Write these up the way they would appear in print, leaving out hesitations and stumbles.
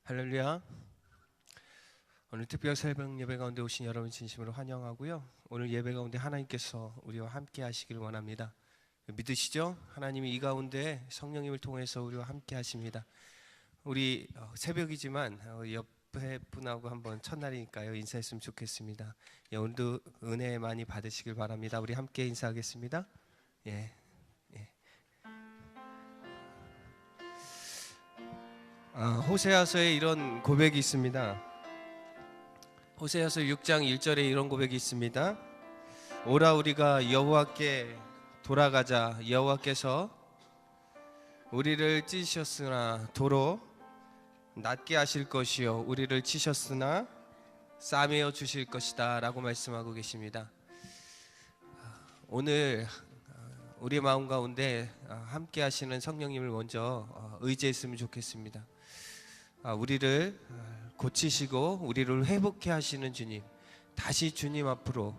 할렐루야. 오늘 특별 새벽 예배 가운데 오신 여러분 진심으로 환영하고요. 오늘 예배 가운데 하나님께서 우리와 함께 하시길 원합니다. 믿으시죠? 하나님이 이 가운데 성령님을 통해서 우리와 함께 하십니다. 우리 새벽이지만 옆에 분하고 한번 첫날이니까요, 인사했으면 좋겠습니다. 오늘도 은혜 많이 받으시길 바랍니다. 우리 함께 인사하겠습니다. 예. 호세아서에 이런 고백이 있습니다. 호세아서 6장 1절에 이런 고백이 있습니다. 오라 우리가 여호와께 돌아가자. 여호와께서 우리를 찢으셨으나 도로 낫게 하실 것이요 우리를 치셨으나 싸매어 주실 것이다 라고 말씀하고 계십니다. 오늘 우리 마음 가운데 함께 하시는 성령님을 먼저 의지했으면 좋겠습니다. 우리를 고치시고 우리를 회복해 하시는 주님, 다시 주님 앞으로,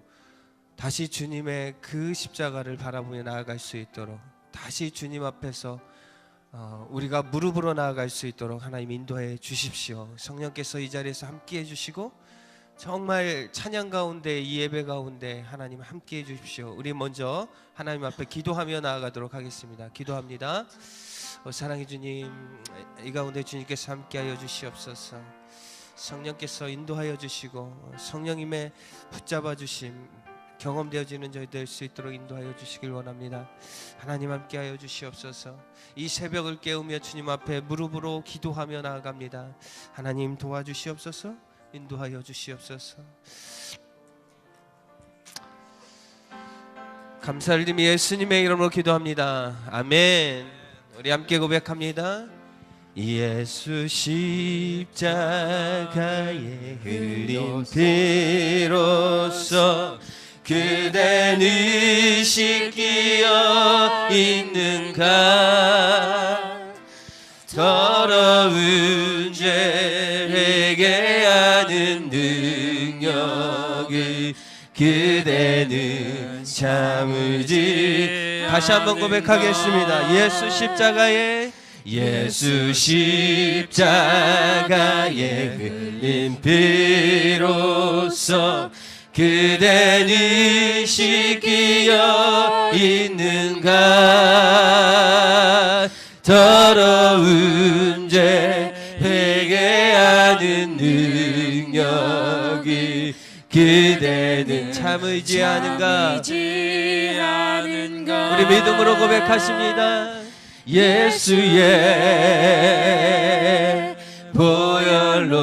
다시 주님의 그 십자가를 바라보며 나아갈 수 있도록, 다시 주님 앞에서 우리가 무릎으로 나아갈 수 있도록 하나님 인도해 주십시오. 성령께서 이 자리에서 함께 해주시고 정말 찬양 가운데, 이 예배 가운데 하나님 함께 해주십시오. 우리 먼저 하나님 앞에 기도하며 나아가도록 하겠습니다. 기도합니다. 사랑의 주님, 이 가운데 주님께서 함께하여 주시옵소서. 성령께서 인도하여 주시고 성령님의 붙잡아 주심 경험되어지는 저희 될 수 있도록 인도하여 주시길 원합니다. 하나님 함께하여 주시옵소서. 이 새벽을 깨우며 주님 앞에 무릎으로 기도하며 나아갑니다. 하나님 도와주시옵소서. 인도하여 주시옵소서. 감사를 드리며 예수님의 이름으로 기도합니다. 아멘. 우리 함께 고백합니다. 예수 십자가에 흘린 피로써 그대는 씻기어 있는가. 더러운 죄 회개하는 능력을 그대는 참으지. 다시 한번 고백하겠습니다. 예수 십자가에 흘린 피로써 그대는 씻기어 있는가. 더러운 죄 회개하는 능력이 그대는 참으지 않은가. 우리 믿음으로 고백하십니다. 예수의 보혈로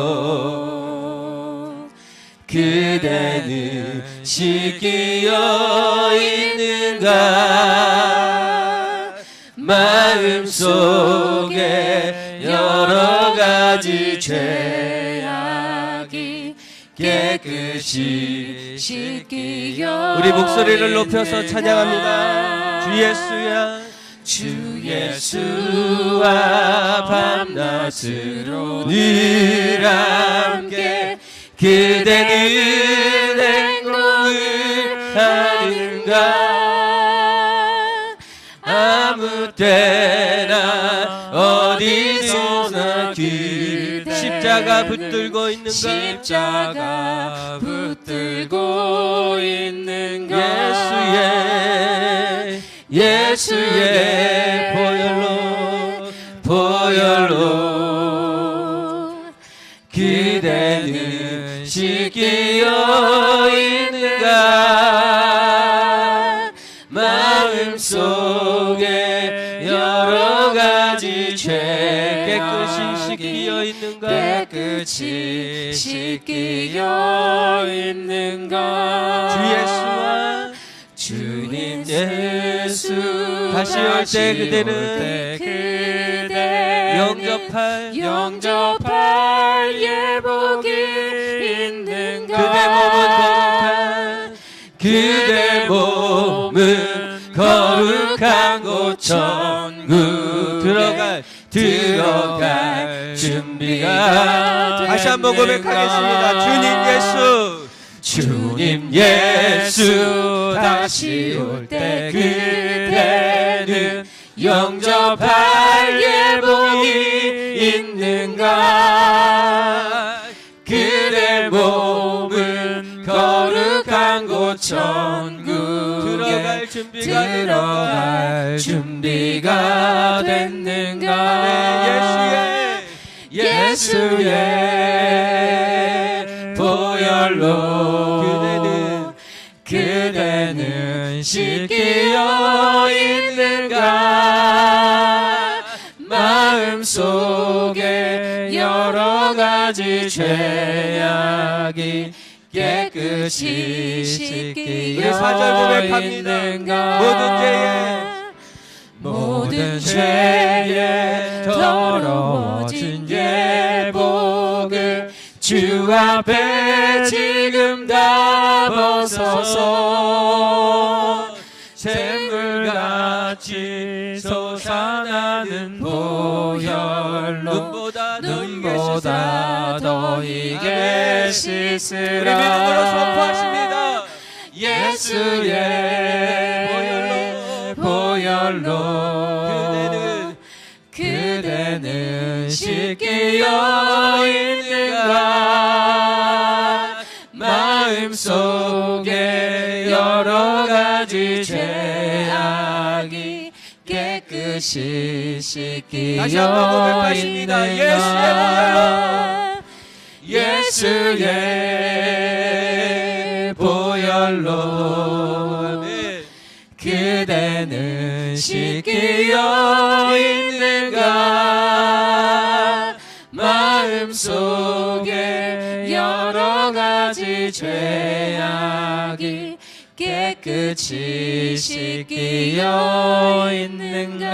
그대는 씻기어 있는가. 마음속에 여러 가지 죄악이 깨끗이 씻기어. 우리 목소리를 높여서 찬양합니다. 주 예수야. 주 예수와 밤낮으로 늘 함께 그대는 행복을 하는가. 아무 때나 어디서나 그대 십자가 붙들고 있는가. 십자가 붙들고 있는가. 예수의 보혈로 그대는 씻기어 있는가. 마음속에 여러 가지 죄 깨끗이 씻기어 있는가. 깨끗이 씻기어 있는가. 주 예수와 주님 예수 다시 올 때 그대는 영접할 예복이 있는가. 그대 몸은 거룩한 곳 천국 들어갈 준비가. 다시 한번 고백하겠습니다. 주님 예수 다시 올 때 그대는 영접할 예복이 있는가 그대 몸은 거룩한 곳 천국에 들어갈 준비가 됐는가 예수의 보혈로 그대는 씻기어 있는가 마음속에 여러 가지 죄악이 깨끗이 씻기어 있는가 모든 죄에 더러워진 예복을 주 앞에 지금 다 벗어서 샘물같이 솟아나는 보혈로 눈보다 더 이게 씻으라 예수의 보혈로 그대는 씻기어 있는가 마음속에 여러 가지 죄악이 깨끗이 씻기어 있는가 예수의 보혈로 그대는 씻기어 있는가 마음속에 여러 가지 죄악이 깨끗이 씻기어 있는가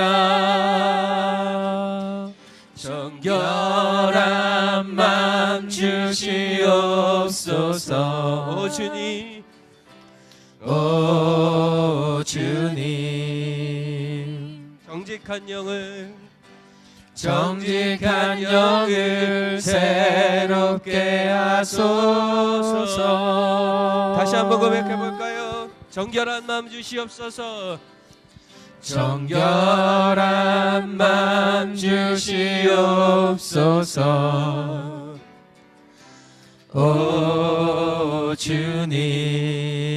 정결한 맘 주시옵소서 오 주님 오 주님 정직한 영을 새롭게 하소서 다시 한번 고백해 볼까요? 정결한 마음 주시옵소서 정결한 맘 주시옵소서 오 주님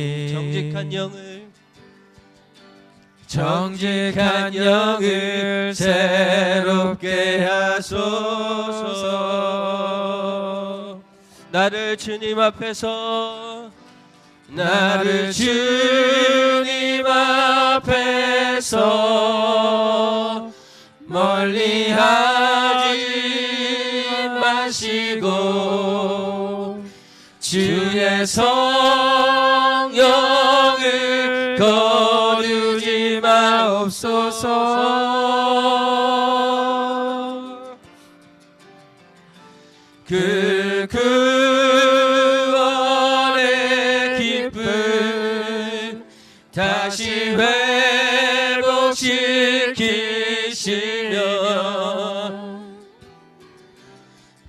정직한 영을 새롭게 하소서 나를 주님 앞에서 멀리하지 마시고 주의 성령을 거두지 마옵소서 그 구원의 기쁨 다시 회복시키시며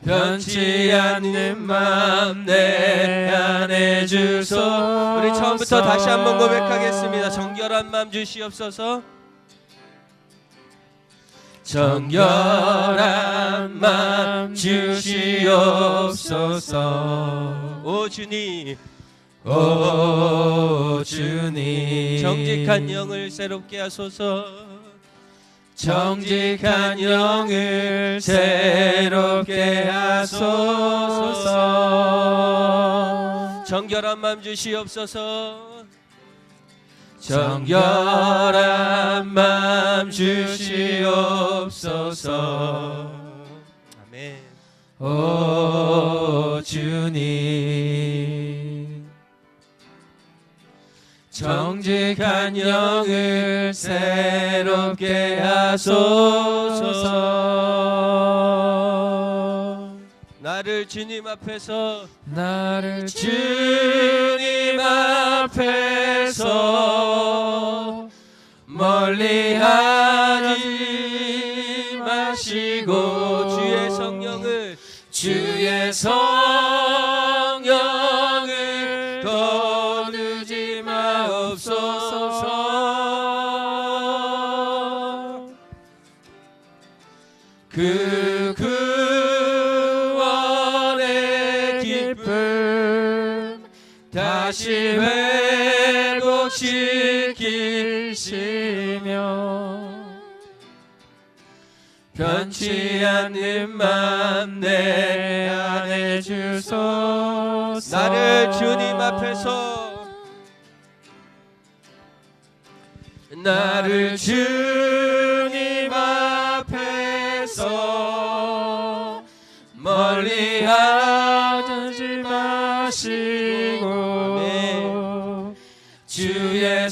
변치 않는 맘 내 안에 주소서 우리 처음부터 다시 한번 고백하겠습니다. 정결한 마음 주시옵소서 정결한 맘 주시옵소서 오 주님 오 주님 정직한 영을 새롭게 하소서 정직한 영을 새롭게 하소서 정결한 마음 주시옵소서 정결한 맘 주시옵소서 아멘 오 주님 정직한 영을 새롭게 하소서 나를 주님 앞에서 멀리하지 마시고 주의 성령을 거두지 마옵소서 그 다시 회복시키시며 변치 않는 맘 내 안에 주소서. 나를 주님 앞에서 나를 주님 앞에서 멀리 하지 마시고 아멘. 주의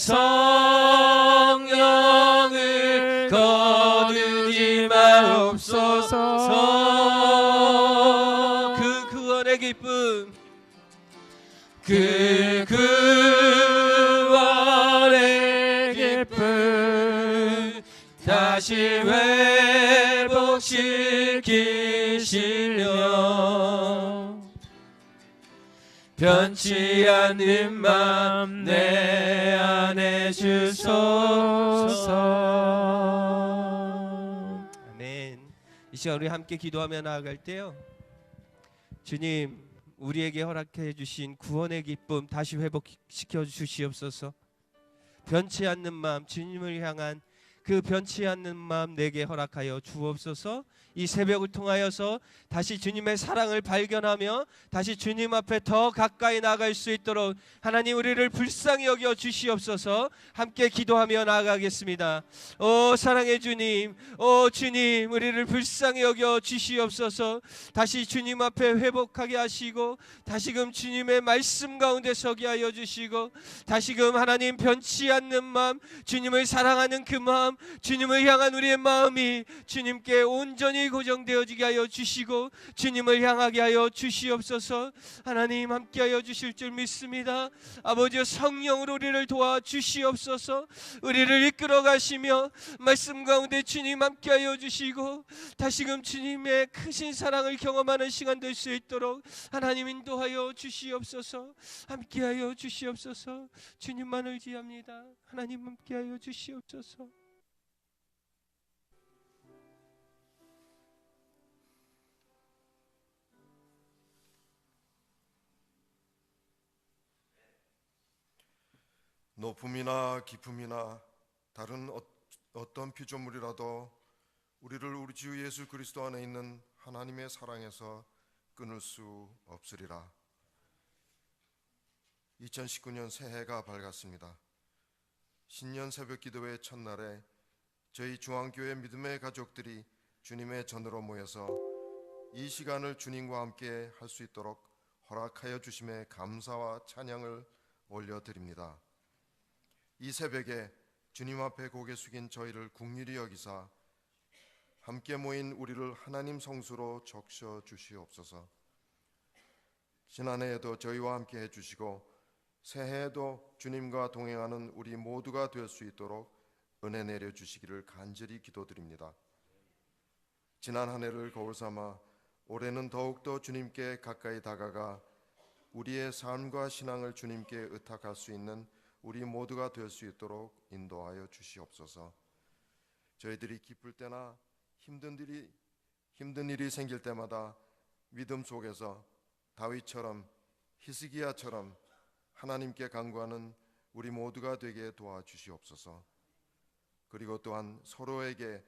성령을 거두지 마옵소서. 그 구원의 기쁨, 그 구원의 기쁨 다시 회복시키시려 변치 않는 맘 내 안에 주소서. 아멘. 이 시간 우리 함께 기도하며 나아갈 때요, 주님, 우리에게 허락해 주신 구원의 기쁨 다시 회복시켜 주시옵소서. 변치 않는 마음, 주님을 향한 그 변치 않는 마음 내게 허락하여 주옵소서. 이 새벽을 통하여서 다시 주님의 사랑을 발견하며 다시 주님 앞에 더 가까이 나아갈 수 있도록 하나님 우리를 불쌍히 여겨 주시옵소서. 함께 기도하며 나아가겠습니다. 오 사랑의 주님, 오 주님, 우리를 불쌍히 여겨 주시옵소서. 다시 주님 앞에 회복하게 하시고 다시금 주님의 말씀 가운데 서게 하여 주시고 다시금 하나님 변치 않는 마음, 주님을 사랑하는 그 마음, 주님을 향한 우리의 마음이 주님께 온전히 고정되어지게 하여 주시고 주님을 향하게 하여 주시옵소서. 하나님 함께하여 주실 줄 믿습니다. 아버지 성령으로 우리를 도와주시옵소서. 우리를 이끌어 가시며 말씀 가운데 주님 함께하여 주시고 다시금 주님의 크신 사랑을 경험하는 시간 될 수 있도록 하나님 인도하여 주시옵소서. 함께하여 주시옵소서. 주님만 의지합니다. 하나님 함께하여 주시옵소서. 높음이나 깊음이나 다른 어떤 피조물이라도 우리를 우리 주 예수 그리스도 안에 있는 하나님의 사랑에서 끊을 수 없으리라. 2019년 새해가 밝았습니다. 신년 새벽 기도회 첫날에 저희 중앙교회 믿음의 가족들이 주님의 전으로 모여서 이 시간을 주님과 함께 할 수 있도록 허락하여 주심에 감사와 찬양을 올려드립니다. 이 새벽에 주님 앞에 고개 숙인 저희를 긍휼히 여기사 함께 모인 우리를 하나님 성수로 적셔 주시옵소서. 지난해에도 저희와 함께 해주시고 새해에도 주님과 동행하는 우리 모두가 될 수 있도록 은혜 내려주시기를 간절히 기도드립니다. 지난 한 해를 거울 삼아 올해는 더욱더 주님께 가까이 다가가 우리의 삶과 신앙을 주님께 의탁할 수 있는 우리 모두가 될 수 있도록 인도하여 주시옵소서. 저희들이 기쁠 때나 힘든 일이 생길 때마다 믿음 속에서 다윗처럼 히스기야처럼 하나님께 간구하는 우리 모두가 되게 도와주시옵소서. 그리고 또한 서로에게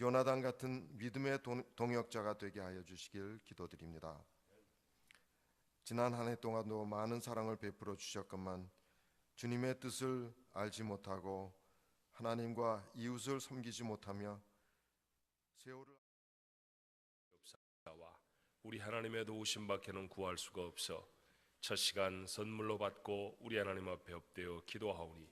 요나단 같은 믿음의 동역자가 되게 하여 주시길 기도드립니다. 지난 한 해 동안도 많은 사랑을 베풀어 주셨건만 주님의 뜻을 알지 못하고 하나님과 이웃을 섬기지 못하며 세월을 우리 하나님의 도우심 밖에는 구할 수가 없어 첫 시간 선물로 받고 우리 하나님 앞에 엎드려 기도하오니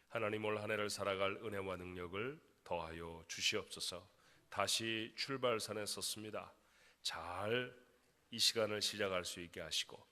하나님 올 한 해를 살아갈 은혜와 능력을 더하여 주시옵소서. 다시 출발선에 섰습니다. 잘 이 시간을 시작할 수 있게 하시고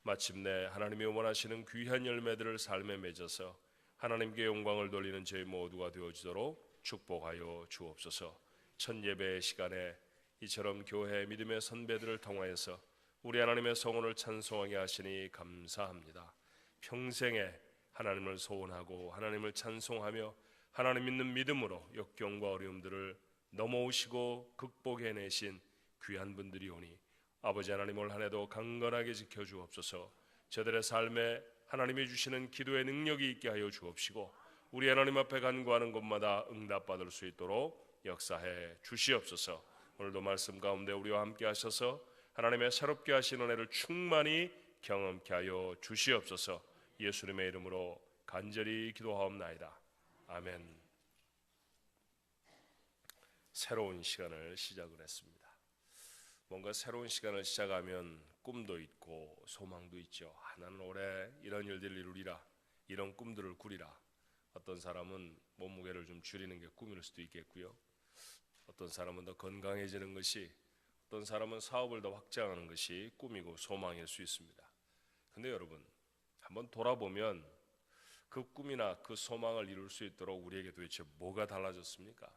마침내 하나님이 원하시는 귀한 열매들을 삶에 맺어서 하나님께 영광을 돌리는 저희 모두가 되어지도록 축복하여 주옵소서. 첫 예배의 시간에 이처럼 교회 믿음의 선배들을 통하여서 우리 하나님의 성원을 찬송하게 하시니 감사합니다. 평생에 하나님을 소원하고 하나님을 찬송하며 하나님 믿는 믿음으로 역경과 어려움들을 넘어오시고 극복해내신 귀한 분들이 오니 아버지 하나님 올 한 해도 강건하게 지켜주옵소서. 저들의 삶에 하나님이 주시는 기도의 능력이 있게 하여 주옵시고 우리 하나님 앞에 간구하는 것마다 응답받을 수 있도록 역사해 주시옵소서. 오늘도 말씀 가운데 우리와 함께 하셔서 하나님의 새롭게 하신 은혜를 충만히 경험케 하여 주시옵소서. 예수님의 이름으로 간절히 기도하옵나이다. 아멘. 새로운 시간을 시작을 했습니다. 뭔가 새로운 시간을 시작하면 꿈도 있고 소망도 있죠. 나는 올해 이런 일들을 이루리라, 이런 꿈들을 꾸리라. 어떤 사람은 몸무게를 좀 줄이는 게 꿈일 수도 있겠고요. 어떤 사람은 더 건강해지는 것이, 어떤 사람은 사업을 더 확장하는 것이 꿈이고 소망일 수 있습니다. 근데 여러분, 한번 돌아보면 그 꿈이나 그 소망을 이룰 수 있도록 우리에게 도대체 뭐가 달라졌습니까?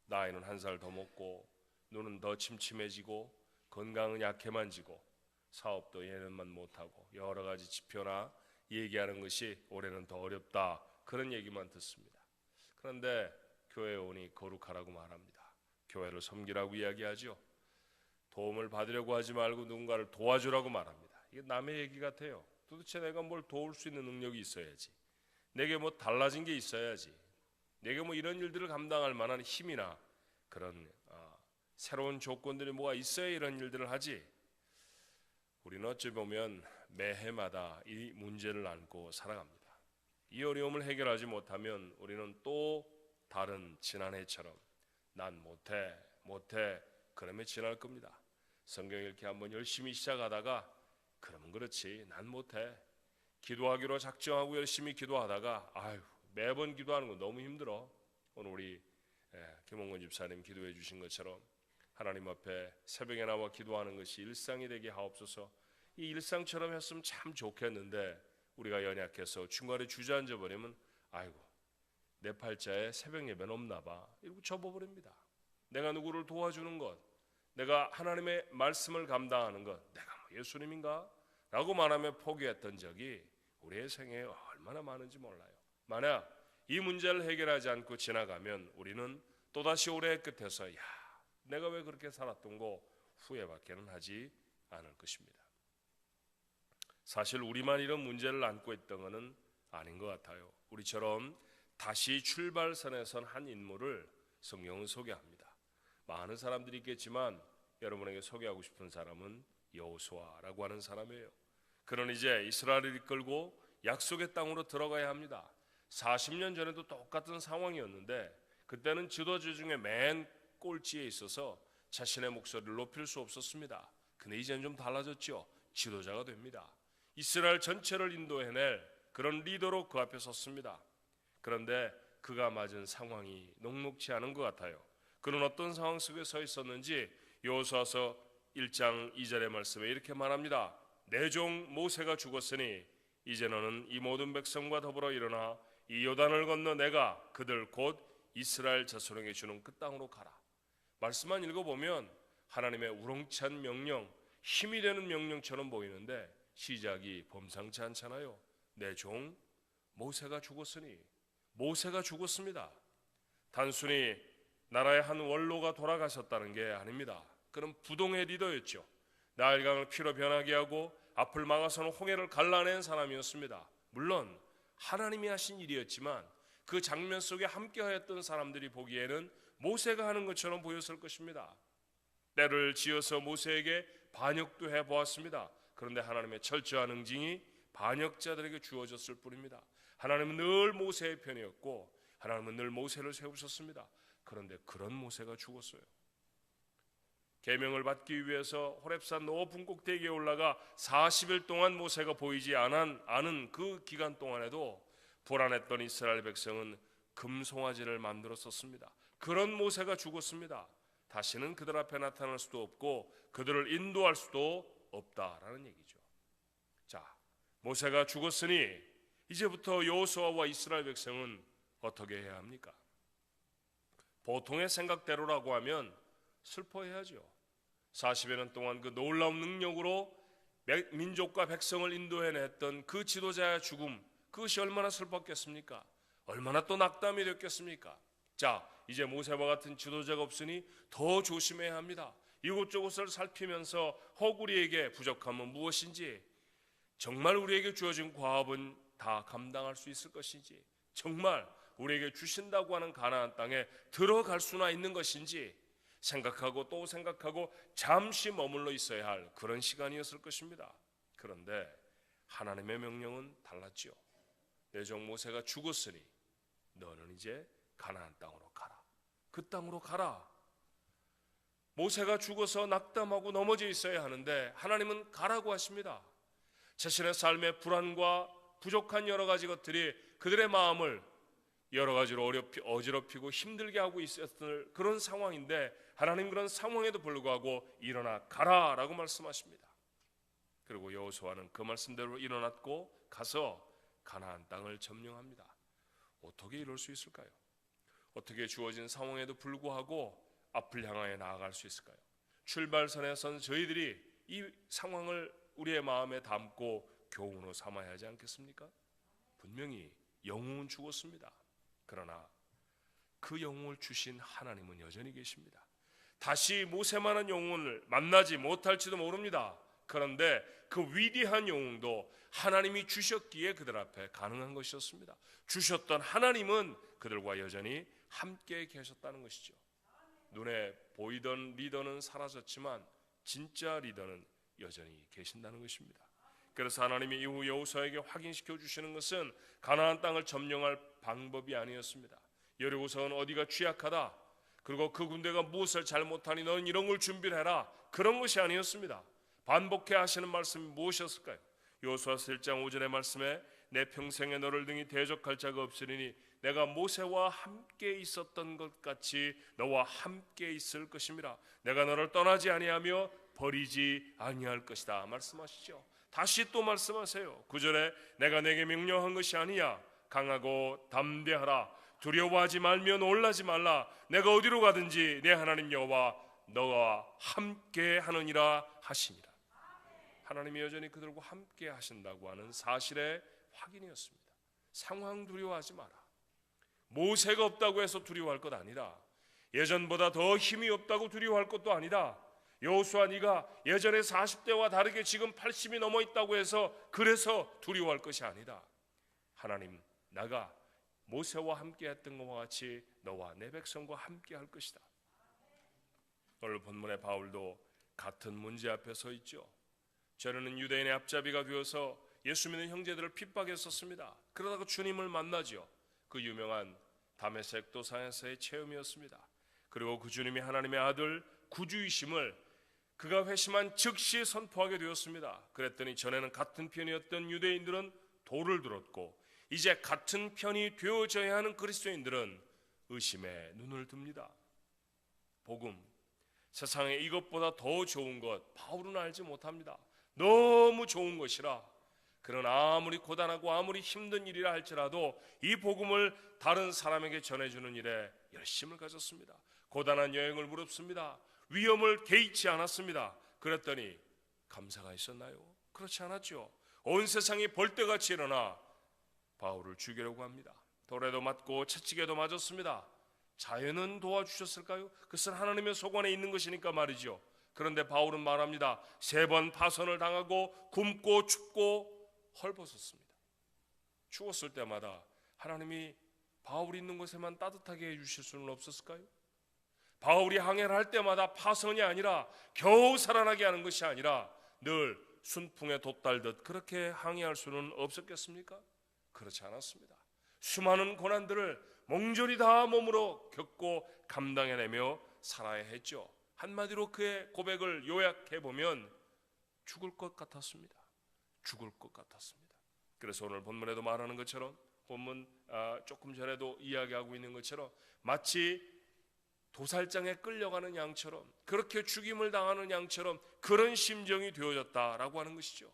나이는 한 살 더 먹고, 눈은 더 침침해지고, 건강은 약해만 지고, 사업도 예년만 못하고, 여러 가지 지표나 얘기하는 것이 올해는 더 어렵다, 그런 얘기만 듣습니다. 그런데 교회에 오니 거룩하라고 말합니다. 교회를 섬기라고 이야기하죠. 도움을 받으려고 하지 말고 누군가를 도와주라고 말합니다. 이게 남의 얘기 같아요. 도대체 내가 뭘 도울 수 있는 능력이 있어야지, 내게 뭐 달라진 게 있어야지, 내게 뭐 이런 일들을 감당할 만한 힘이나 그런 새로운 조건들이 뭐가 있어야 이런 일들을 하지. 우리는 어찌 보면 매해마다 이 문제를 안고 살아갑니다. 이 어려움을 해결하지 못하면 우리는 또 다른 지난해처럼 난 못해 그러면 지날 겁니다. 성경 읽기 한번 열심히 시작하다가 그러면 그렇지, 난 못해. 기도하기로 작정하고 열심히 기도하다가 아유, 매번 기도하는 건 너무 힘들어. 오늘 우리 김홍건 집사님 기도해 주신 것처럼 하나님 앞에 새벽에 나와 기도하는 것이 일상이 되게 하옵소서. 이 일상처럼 했으면 참 좋겠는데 우리가 연약해서 중간에 주저앉아 버리면 아이고, 내 팔자에 새벽 예배는 없나 봐, 이러고 접어버립니다. 내가 누구를 도와주는 것, 내가 하나님의 말씀을 감당하는 것, 내가 뭐 예수님인가? 라고 말하며 포기했던 적이 우리의 생애에 얼마나 많은지 몰라요. 만약 이 문제를 해결하지 않고 지나가면 우리는 또다시 올해의 끝에서 야, 내가 왜 그렇게 살았던 거 후회밖에는 하지 않을 것입니다. 사실 우리만 이런 문제를 안고 있던 것은 아닌 것 같아요. 우리처럼 다시 출발선에 선 한 인물을 성경은 소개합니다. 많은 사람들이 있겠지만 여러분에게 소개하고 싶은 사람은 여호수아라고 하는 사람이에요. 그는 이제 이스라엘을 이끌고 약속의 땅으로 들어가야 합니다. 40년 전에도 똑같은 상황이었는데 그때는 지도자 중에 맨 꼴찌에 있어서 자신의 목소리를 높일 수 없었습니다. 근데 이제는 좀 달라졌죠. 지도자가 됩니다. 이스라엘 전체를 인도해낼 그런 리더로 그 앞에 섰습니다. 그런데 그가 맞은 상황이 녹록지 않은 것 같아요. 그는 어떤 상황 속에 서 있었는지 여호수아서 1장 2절의 말씀에 이렇게 말합니다. 내 종 모세가 죽었으니 이제 너는 이 모든 백성과 더불어 일어나 이 요단을 건너 내가 그들 곧 이스라엘 자손에게 주는 그 땅으로 가라. 말씀만 읽어보면 하나님의 우렁찬 명령, 힘이 되는 명령처럼 보이는데 시작이 범상치 않잖아요. 내 종 모세가 죽었으니, 모세가 죽었습니다. 단순히 나라의 한 원로가 돌아가셨다는 게 아닙니다. 그는 부동의 리더였죠. 나일강을 피로 변하게 하고 앞을 막아서는 홍해를 갈라낸 사람이었습니다. 물론 하나님이 하신 일이었지만 그 장면 속에 함께하였던 사람들이 보기에는 모세가 하는 것처럼 보였을 것입니다. 때를 지어서 모세에게 반역도 해보았습니다. 그런데 하나님의 철저한 응징이 반역자들에게 주어졌을 뿐입니다. 하나님은 늘 모세의 편이었고 하나님은 늘 모세를 세우셨습니다. 그런데 그런 모세가 죽었어요. 계명을 받기 위해서 호렙산 높은 꼭대기에 올라가 40일 동안 모세가 보이지 않은 그 기간 동안에도 불안했던 이스라엘 백성은 금송아지를 만들었었습니다. 그런 모세가 죽었습니다. 다시는 그들 앞에 나타날 수도 없고 그들을 인도할 수도 없다라는 얘기죠. 자, 모세가 죽었으니 이제부터 여호수아와 이스라엘 백성은 어떻게 해야 합니까? 보통의 생각대로라고 하면 슬퍼해야죠. 40여 년 동안 그 놀라운 능력으로 민족과 백성을 인도해냈던 그 지도자의 죽음, 그것이 얼마나 슬펐겠습니까? 얼마나 또 낙담이 됐겠습니까? 자, 이제 모세와 같은 지도자가 없으니 더 조심해야 합니다. 이곳저곳을 살피면서 허구리에게 부족함은 무엇인지, 정말 우리에게 주어진 과업은 다 감당할 수 있을 것인지, 정말 우리에게 주신다고 하는 가나안 땅에 들어갈 수나 있는 것인지 생각하고 또 생각하고 잠시 머물러 있어야 할 그런 시간이었을 것입니다. 그런데 하나님의 명령은 달랐지요. 내 종 모세가 죽었으니 너는 이제 가나안 땅으로 가라. 그 땅으로 가라. 모세가 죽어서 낙담하고 넘어져 있어야 하는데 하나님은 가라고 하십니다. 자신의 삶의 불안과 부족한 여러 가지 것들이 그들의 마음을 여러 가지로 어지럽히고 힘들게 하고 있었던 그런 상황인데 하나님 그런 상황에도 불구하고 일어나 가라라고 말씀하십니다. 그리고 여호수아는 그 말씀대로 일어났고 가서 가나안 땅을 점령합니다. 어떻게 이럴 수 있을까요? 어떻게 주어진 상황에도 불구하고 앞을 향하여 나아갈 수 있을까요? 출발선에 선 저희들이 이 상황을 우리의 마음에 담고 교훈으로 삼아야 하지 않겠습니까? 분명히 영웅은 죽었습니다. 그러나 그 영웅을 주신 하나님은 여전히 계십니다. 다시 모세만한 영웅을 만나지 못할지도 모릅니다. 그런데 그 위대한 영웅도 하나님이 주셨기에 그들 앞에 가능한 것이었습니다. 주셨던 하나님은 그들과 여전히 함께 계셨다는 것이죠. 눈에 보이던 리더는 사라졌지만 진짜 리더는 여전히 계신다는 것입니다. 그래서 하나님이 이후 여호수아에게 확인시켜 주시는 것은 가나안 땅을 점령할 방법이 아니었습니다. 여리고성은 어디가 취약하다, 그리고 그 군대가 무엇을 잘못하니 너는 이런 걸 준비를 해라, 그런 것이 아니었습니다. 반복해 하시는 말씀이 무엇이었을까요? 여호수아서 1장 5절의 말씀에 내 평생에 너를 등이 대적할 자가 없으리니 내가 모세와 함께 있었던 것 같이 너와 함께 있을 것임이라. 내가 너를 떠나지 아니하며 버리지 아니할 것이다 말씀하시죠. 다시 또 말씀하세요. 9절에 내가 내게 명령한 것이 아니야. 강하고 담대하라. 두려워하지 말며 놀라지 말라. 내가 어디로 가든지 내 하나님 여호와 너와 함께 하느니라 하시니라. 하나님이 여전히 그들과 함께 하신다고 하는 사실의 확인이었습니다. 상황 두려워하지 마라. 모세가 없다고 해서 두려워할 것 아니다. 예전보다 더 힘이 없다고 두려워할 것도 아니다. 여호수아 네가 예전에 40대와 다르게 지금 80이 넘어 있다고 해서 그래서 두려워할 것이 아니다. 하나님 나가 모세와 함께 했던 것과 같이 너와 내 백성과 함께 할 것이다. 오늘 본문의 바울도 같은 문제 앞에 서 있죠. 저는 유대인의 앞잡이가 되어서 예수 믿는 형제들을 핍박했었습니다. 그러다가 주님을 만나죠. 그 유명한 다메섹 도상에서의 체험이었습니다. 그리고 그 주님이 하나님의 아들 구주이심을 그가 회심한 즉시 선포하게 되었습니다. 그랬더니 전에는 같은 편이었던 유대인들은 돌을 들었고 이제 같은 편이 되어져야 하는 그리스도인들은 의심에 눈을 듭니다. 복음, 세상에 이것보다 더 좋은 것 바울은 알지 못합니다. 너무 좋은 것이라. 그러나 아무리 고단하고 아무리 힘든 일이라 할지라도 이 복음을 다른 사람에게 전해주는 일에 열심을 가졌습니다. 고단한 여행을 무릅습니다. 위험을 개의치 않았습니다. 그랬더니 감사가 있었나요? 그렇지 않았죠. 온 세상이 벌떼같이 일어나 바울을 죽이려고 합니다. 돌에도 맞고 채찍에도 맞았습니다. 자연은 도와주셨을까요? 그것은 하나님의 소관에 있는 것이니까 말이죠. 그런데 바울은 말합니다. 3번 파선을 당하고 굶고 춥고 헐벗었습니다. 추웠을 때마다 하나님이 바울이 있는 곳에만 따뜻하게 해주실 수는 없었을까요? 바울이 항해를 할 때마다 파선이 아니라 겨우 살아나게 하는 것이 아니라 늘 순풍에 돛달듯 그렇게 항해할 수는 없었겠습니까? 그렇지 않았습니다. 수많은 고난들을 몽졸이 다 몸으로 겪고 감당해내며 살아야 했죠. 한마디로 그의 고백을 요약해보면 죽을 것 같았습니다. 죽을 것 같았습니다. 그래서 오늘 본문에도 말하는 것처럼 본문 조금 전에도 이야기하고 있는 것처럼 마치 도살장에 끌려가는 양처럼 그렇게 죽임을 당하는 양처럼 그런 심정이 되어졌다라고 하는 것이죠.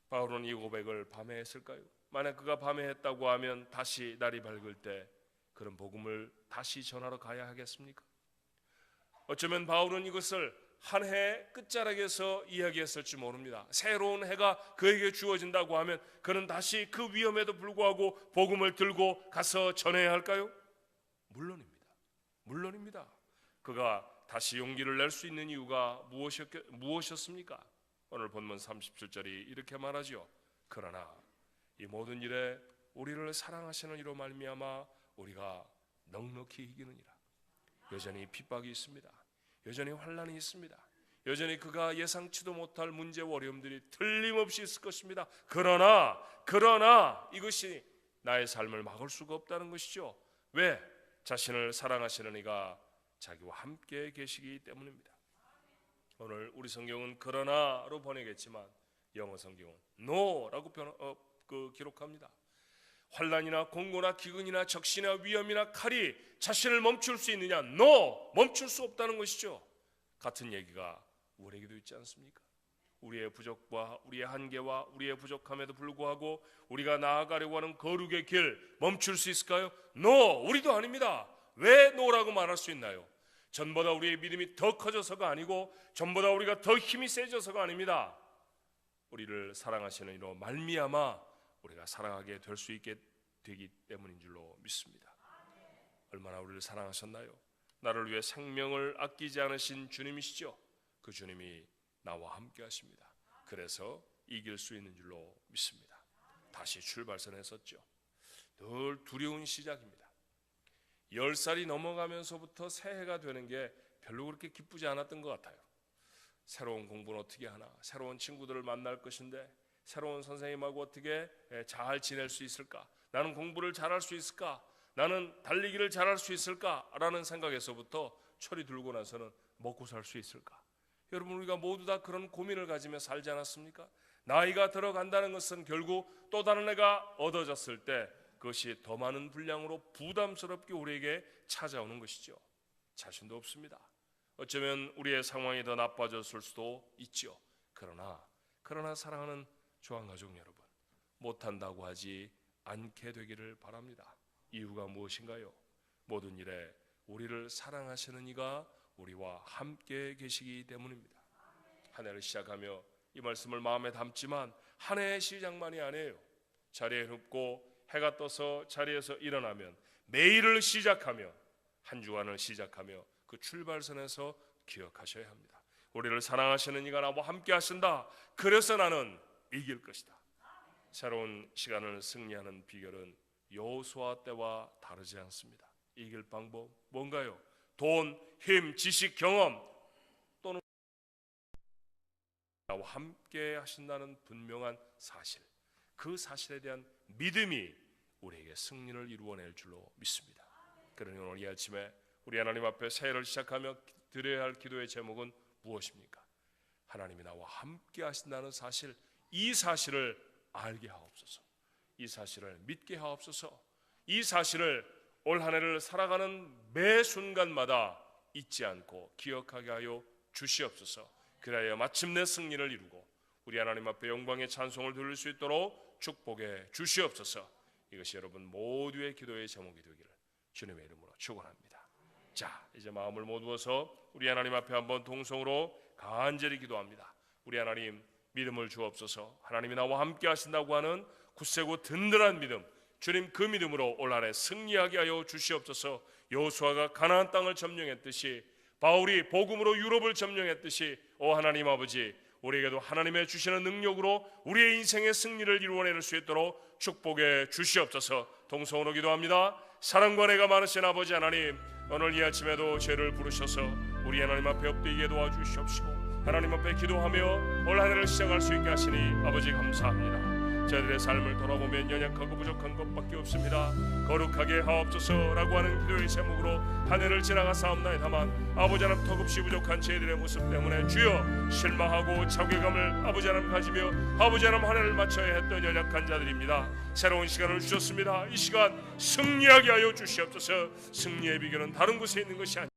바울은 이 고백을 밤에 했을까요? 만약 그가 밤에 했다고 하면 다시 날이 밝을 때 그런 복음을 다시 전하러 가야 하겠습니까? 어쩌면 바울은 이것을 한 해의 끝자락에서 이야기했을지 모릅니다. 새로운 해가 그에게 주어진다고 하면 그는 다시 그 위험에도 불구하고 복음을 들고 가서 전해야 할까요? 물론입니다. 물론입니다. 그가 다시 용기를 낼 수 있는 이유가 무엇이었습니까? 오늘 본문 37절이 이렇게 말하지요. 그러나 이 모든 일에 우리를 사랑하시는 이로 말미암아 우리가 넉넉히 이기느니라. 여전히 핍박이 있습니다. 여전히 환난이 있습니다. 여전히 그가 예상치도 못할 문제와 어려움들이 틀림없이 있을 것입니다. 그러나 이것이 나의 삶을 막을 수가 없다는 것이죠. 왜? 자신을 사랑하시는 이가 자기와 함께 계시기 때문입니다. 오늘 우리 성경은 그러나로 번역했지만 영어 성경은 no라고 기록합니다. 환난이나 공고나 기근이나 적신이나 위험이나 칼이 자신을 멈출 수 있느냐? No, 멈출 수 없다는 것이죠. 같은 얘기가 우리에게도 있지 않습니까? 우리의 부족과 우리의 한계와 우리의 부족함에도 불구하고 우리가 나아가려고 하는 거룩의 길 멈출 수 있을까요? No, 우리도 아닙니다. 왜 no라고 말할 수 있나요? 전보다 우리의 믿음이 더 커져서가 아니고 전보다 우리가 더 힘이 세져서가 아닙니다. 우리를 사랑하시는 이로 말미암아 우리가 사랑하게 될 수 있게 되기 때문인 줄로 믿습니다. 얼마나 우리를 사랑하셨나요? 나를 위해 생명을 아끼지 않으신 주님이시죠. 그 주님이 나와 함께 하십니다. 그래서 이길 수 있는 줄로 믿습니다. 다시 출발선에 섰죠. 늘 두려운 시작입니다. 10살이 넘어가면서부터 새해가 되는 게 별로 그렇게 기쁘지 않았던 것 같아요. 새로운 공부는 어떻게 하나, 새로운 친구들을 만날 것인데 새로운 선생님하고 어떻게 잘 지낼 수 있을까, 나는 공부를 잘할 수 있을까, 나는 달리기를 잘할 수 있을까라는 생각에서부터 철이 들고 나서는 먹고 살 수 있을까. 여러분, 우리가 모두 다 그런 고민을 가지며 살지 않았습니까? 나이가 들어간다는 것은 결국 또 다른 애가 얻어졌을 때 그것이 더 많은 분량으로 부담스럽게 우리에게 찾아오는 것이죠. 자신도 없습니다. 어쩌면 우리의 상황이 더 나빠졌을 수도 있죠. 그러나 사랑하는 조항가족 여러분, 못한다고 하지 않게 되기를 바랍니다. 이유가 무엇인가요? 모든 일에 우리를 사랑하시는 이가 우리와 함께 계시기 때문입니다. 한 해를 시작하며 이 말씀을 마음에 담지만 한 해의 시작만이 아니에요. 자리에 눕고 해가 떠서 자리에서 일어나면 매일을 시작하며 한 주간을 시작하며 그 출발선에서 기억하셔야 합니다. 우리를 사랑하시는 이가 나와 함께 하신다. 그래서 나는 이길 것이다. 새로운 시간을 승리하는 비결은 여호수아 때와 다르지 않습니다. 이길 방법 뭔가요? 돈, 힘, 지식, 경험 또는 나와 함께 하신다는 분명한 사실, 그 사실에 대한 믿음이 우리에게 승리를 이루어낼 줄로 믿습니다. 그러니 오늘 이 아침에 우리 하나님 앞에 새해를 시작하며 드려야 할 기도의 제목은 무엇입니까? 하나님이 나와 함께 하신다는 사실, 이 사실을 알게 하옵소서. 이 사실을 믿게 하옵소서. 이 사실을 올 한 해를 살아가는 매 순간마다 잊지 않고 기억하게 하여 주시옵소서. 그래야 마침내 승리를 이루고 우리 하나님 앞에 영광의 찬송을 돌릴 수 있도록 축복해 주시옵소서. 이것이 여러분 모두의 기도의 제목이 되기를 주님의 이름으로 축원합니다. 자, 이제 마음을 모두어서 우리 하나님 앞에 한번 동성으로 간절히 기도합니다. 우리 하나님, 믿음을 주옵소서. 하나님이 나와 함께 하신다고 하는 굳세고 든든한 믿음, 주님 그 믿음으로 올 한 해 승리하게 하여 주시옵소서. 여호수아가 가나안 땅을 점령했듯이, 바울이 복음으로 유럽을 점령했듯이, 오 하나님 아버지, 우리에게도 하나님의 주시는 능력으로 우리의 인생의 승리를 이루어낼 수 있도록 축복해 주시옵소서. 동성으로 기도합니다. 사랑과 은혜가 많으신 아버지 하나님, 오늘 이 아침에도 죄를 부르셔서 우리 하나님 앞에 엎드리게 도와주시옵시고 하나님 앞에 기도하며 올 한 해를 시작할 수 있게 하시니 아버지 감사합니다. 저희들의 삶을 돌아보면 연약하고 부족한 것밖에 없습니다. 거룩하게 하옵소서라고 하는 기도의 제목으로 한 해를 지나가사옵나이다만 아버지 하나님 턱없이 부족한 저희들의 모습 때문에 주여 실망하고 자괴감을 아버지 하나님 가지며 아버지 하나님 한 해를 마쳐야 했던 연약한 자들입니다. 새로운 시간을 주셨습니다. 이 시간 승리하게 하여 주시옵소서. 승리의 비결은 다른 곳에 있는 것이 아닙니다.